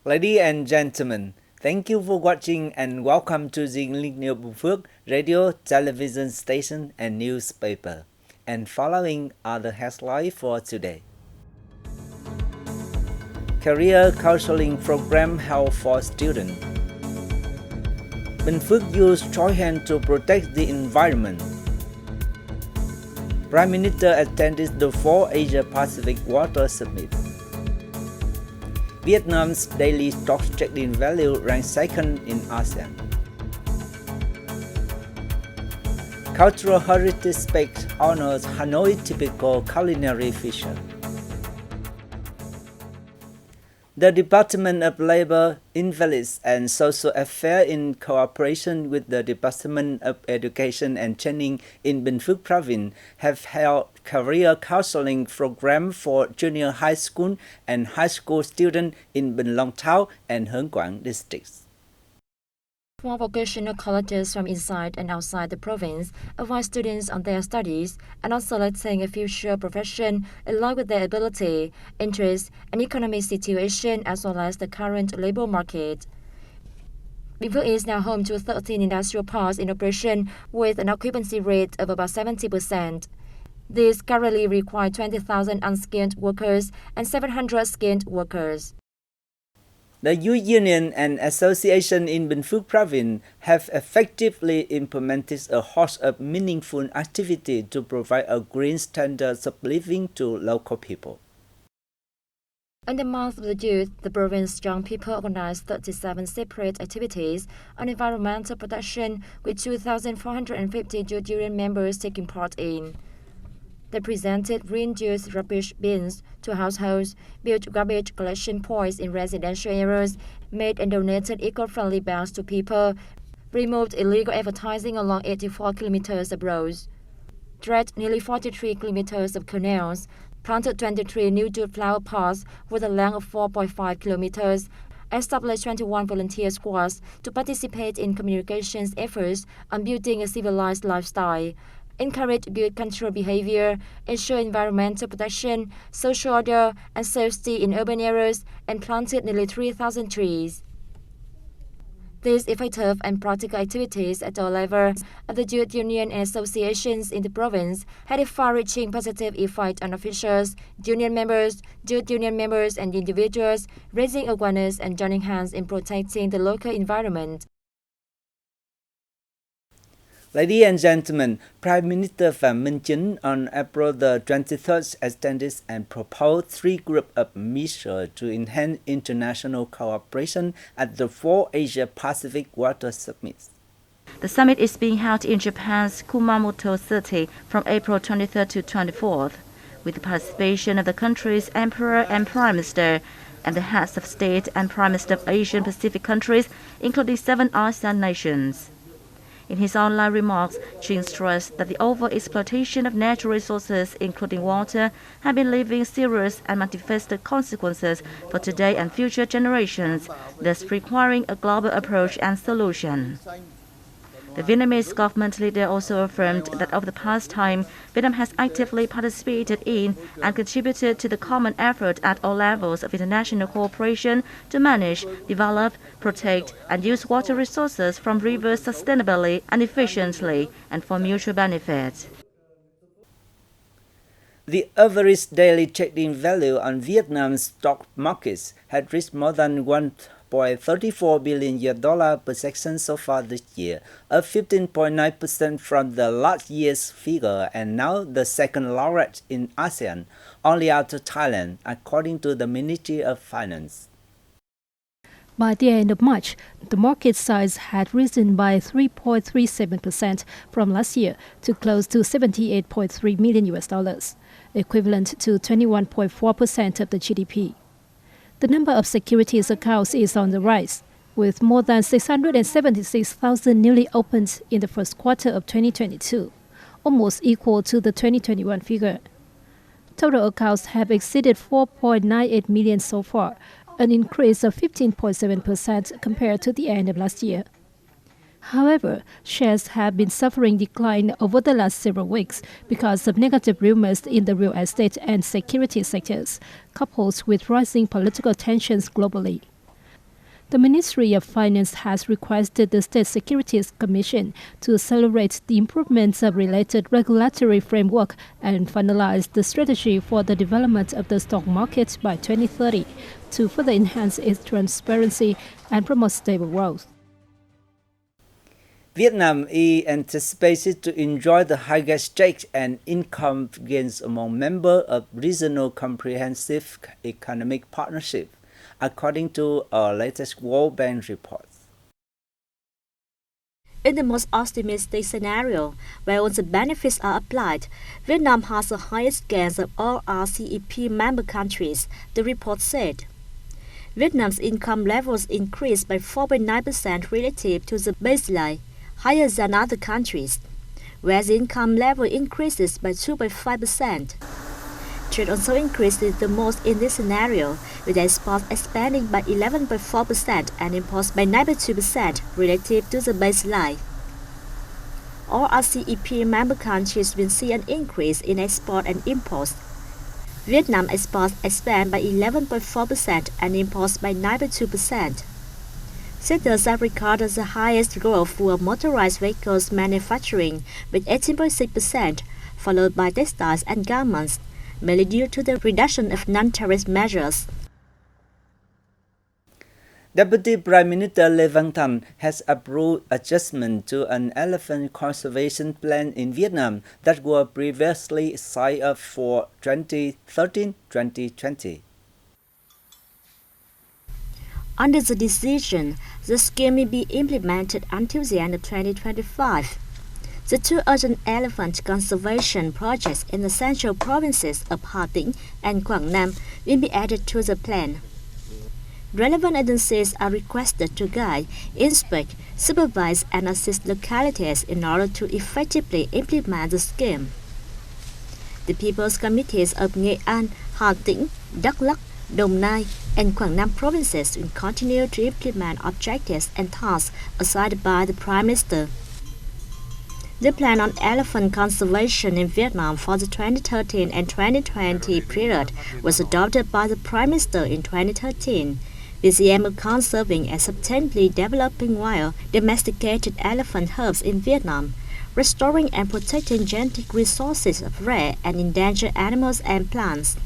Ladies and gentlemen, thank you for watching and welcome to the Báo Bình Phước radio, television station and newspaper. And following are the headlines for today. Career counseling program held for students. Bình Phước use Truyền to protect the environment. Prime Minister attended the 4th Asia-Pacific Water Summit. Vietnam's daily stock trading value ranks second in ASEAN. Cultural Heritage Space honors Hanoi typical culinary feature. The Department of Labor, Invalids and Social Affairs in cooperation with the Department of Education and Training in Bình Phước Province have held career counseling program for junior high school and high school students in Bình Long Thao and Hớn Quản districts. Four vocational colleges from inside and outside the province advise students on their studies and on selecting a future profession in line with their ability, interest, and economic situation as well as the current labor market. Bình Phước is now home to 13 industrial parks in operation with an occupancy rate of about 70%. These currently require 20,000 unskilled workers and 700 skilled workers. The youth union and association in Bình Phước Province have effectively implemented a host of meaningful activities to provide a green standard of living to local people. In the month of the youth, the province's young people organized 37 separate activities on environmental protection with 2,450 youth union members taking part in. They presented green youth rubbish bins to households, built garbage collection points in residential areas, made and donated eco-friendly bags to people, removed illegal advertising along 84 kilometers of roads, dredged nearly 43 kilometers of canals, planted 23 new youth flower pots with a length of 4.5 kilometers, established 21 volunteer squads to participate in communications efforts on building a civilized lifestyle, encourage good cultural behavior, ensure environmental protection, social order, and safety in urban areas, and planted nearly 3,000 trees. These effective and practical activities at all levels of the youth union and associations in the province had a far-reaching positive effect on officials, union members, youth union members, and individuals, raising awareness and joining hands in protecting the local environment. Ladies and gentlemen, Prime Minister Phạm Minh Chính on April the 23rd attended and proposed 3 groups of measures to enhance international cooperation at the 4th Asia-Pacific Water Summit. The summit is being held in Japan's Kumamoto City from April 23rd to 24th, with the participation of the country's emperor and prime minister, and the heads of state and prime minister of Asian Pacific countries, including 7 ASEAN nations. In his online remarks, Truyền stressed that the over-exploitation of natural resources, including water, have been leaving serious and manifested consequences for today and future generations, thus requiring a global approach and solution. The Vietnamese government leader also affirmed that over the past time, Vietnam has actively participated in and contributed to the common effort at all levels of international cooperation to manage, develop, protect, and use water resources from rivers sustainably and efficiently and for mutual benefit. The average daily trading value on Vietnam's stock markets had reached more than $1.34 billion per section so far this year, up 15.9% from the last year's figure and now the second largest in ASEAN, only after Thailand, according to the Ministry of Finance. By the end of March, the market size had risen by 3.37% from last year to close to $78.3 million, equivalent to 21.4% of the GDP. The number of securities accounts is on the rise, with more than 676,000 newly opened in the first quarter of 2022, almost equal to the 2021 figure. Total accounts have exceeded 4.98 million so far, an increase of 15.7% compared to the end of last year. However, shares have been suffering decline over the last several weeks because of negative rumors in the real estate and security sectors, coupled with rising political tensions globally. The Ministry of Finance has requested the State Securities Commission to accelerate the improvements of related regulatory framework and finalize the strategy for the development of the stock market by 2030 to further enhance its transparency and promote stable growth. Vietnam is anticipated to enjoy the highest stakes and income gains among members of Regional Comprehensive Economic Partnership, according to our latest World Bank report. In the most optimistic scenario, where all the benefits are applied, Vietnam has the highest gains of all RCEP member countries, the report said. Vietnam's income levels increased by 4.9% relative to the baseline, higher than other countries, where the income level increases by 2.5%. Trade also increases the most in this scenario, with exports expanding by 11.4% and imports by 9.2% relative to the baseline. All RCEP member countries will see an increase in export and imports. Vietnam exports expand by 11.4% and imports by 9.2%. Sectors that recorded the highest growth were motorized vehicles manufacturing with 18.6%, followed by textiles and garments, mainly due to the reduction of non-tariff measures. Deputy Prime Minister Lê Văn Thành has approved adjustment to an elephant conservation plan in Vietnam that were previously signed up for 2013-2020. Under the decision, the scheme may be implemented until the end of 2025. The two urgent elephant conservation projects in the central provinces of Hà Tĩnh and Quảng Nam will be added to the plan. Relevant agencies are requested to guide, inspect, supervise, and assist localities in order to effectively implement the scheme. The People's Committees of Nghệ An, Hà Tĩnh, Đắk Lắk, Đồng Nai, and Quảng Nam provinces will continue to implement objectives and tasks assigned by the Prime Minister. The plan on elephant conservation in Vietnam for the 2013 and 2020 period was adopted by the Prime Minister in 2013, with the aim of conserving and sustainably developing wild domesticated elephant herds in Vietnam, restoring and protecting genetic resources of rare and endangered animals and plants.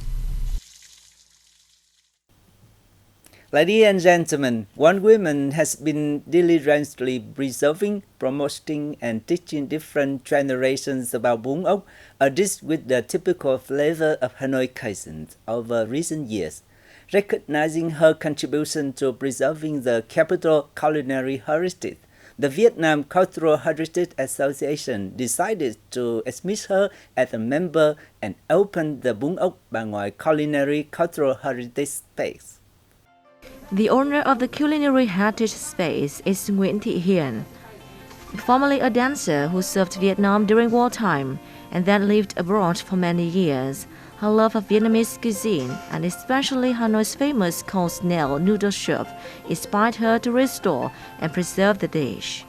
Ladies and gentlemen, one woman has been diligently preserving, promoting, and teaching different generations about bún ốc, a dish with the typical flavor of Hanoi cuisine, over recent years. Recognizing her contribution to preserving the capital culinary heritage, the Vietnam Cultural Heritage Association decided to admit her as a member and open the bún ốc Bà Ngoại Culinary Cultural Heritage Space. The owner of the culinary heritage space is Nguyễn Thị Hiền, formerly a dancer who served Vietnam during wartime and then lived abroad for many years. Her love of Vietnamese cuisine, and especially Hanoi's famous cold snail noodle soup, inspired her to restore and preserve the dish.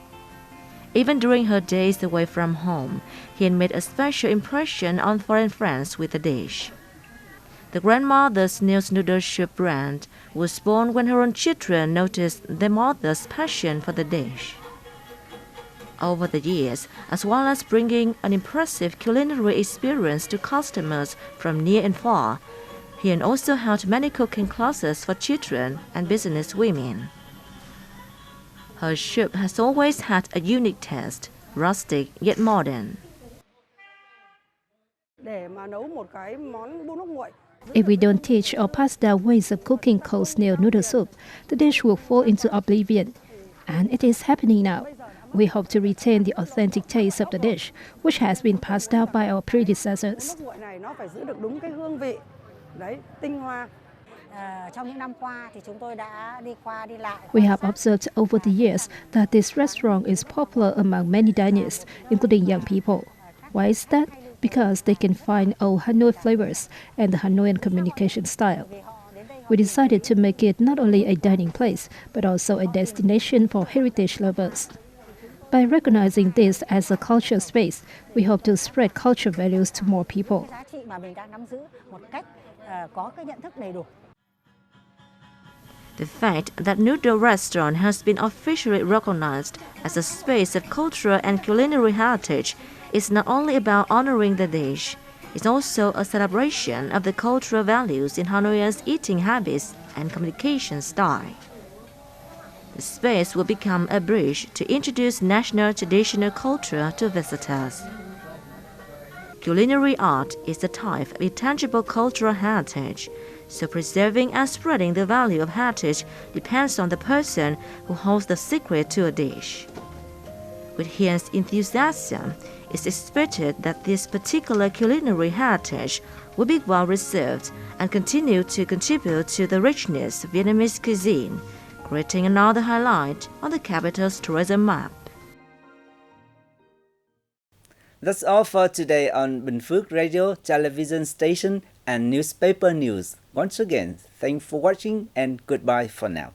Even during her days away from home, Hiền made a special impression on foreign friends with the dish. The grandmother's snail's noodle soup brand was born when her own children noticed their mother's passion for the dish. Over the years, as well as bringing an impressive culinary experience to customers from near and far, Hiền also held many cooking classes for children and business women. Her soup has always had a unique taste, rustic yet modern. If we don't teach or pass down ways of cooking cold snail noodle soup, the dish will fall into oblivion. And it is happening now. We hope to retain the authentic taste of the dish, which has been passed down by our predecessors. We have observed over the years that this restaurant is popular among many diners, including young people. Why is that? Because they can find old Hanoi flavors and the Hanoian communication style. We decided to make it not only a dining place, but also a destination for heritage lovers. By recognizing this as a culture space, we hope to spread culture values to more people. The fact that Noodle Restaurant has been officially recognized as a space of cultural and culinary heritage is not only about honoring the dish, it's also a celebration of the cultural values in Hanoians' eating habits and communication style. The space will become a bridge to introduce national traditional culture to visitors. Culinary art is a type of intangible cultural heritage, so preserving and spreading the value of heritage depends on the person who holds the secret to a dish. With his enthusiasm, it's expected that this particular culinary heritage will be well reserved and continue to contribute to the richness of Vietnamese cuisine, creating another highlight on the capital's tourism map. That's all for today on Bình Phước Radio, television station, and newspaper news. Once again, thanks for watching and goodbye for now.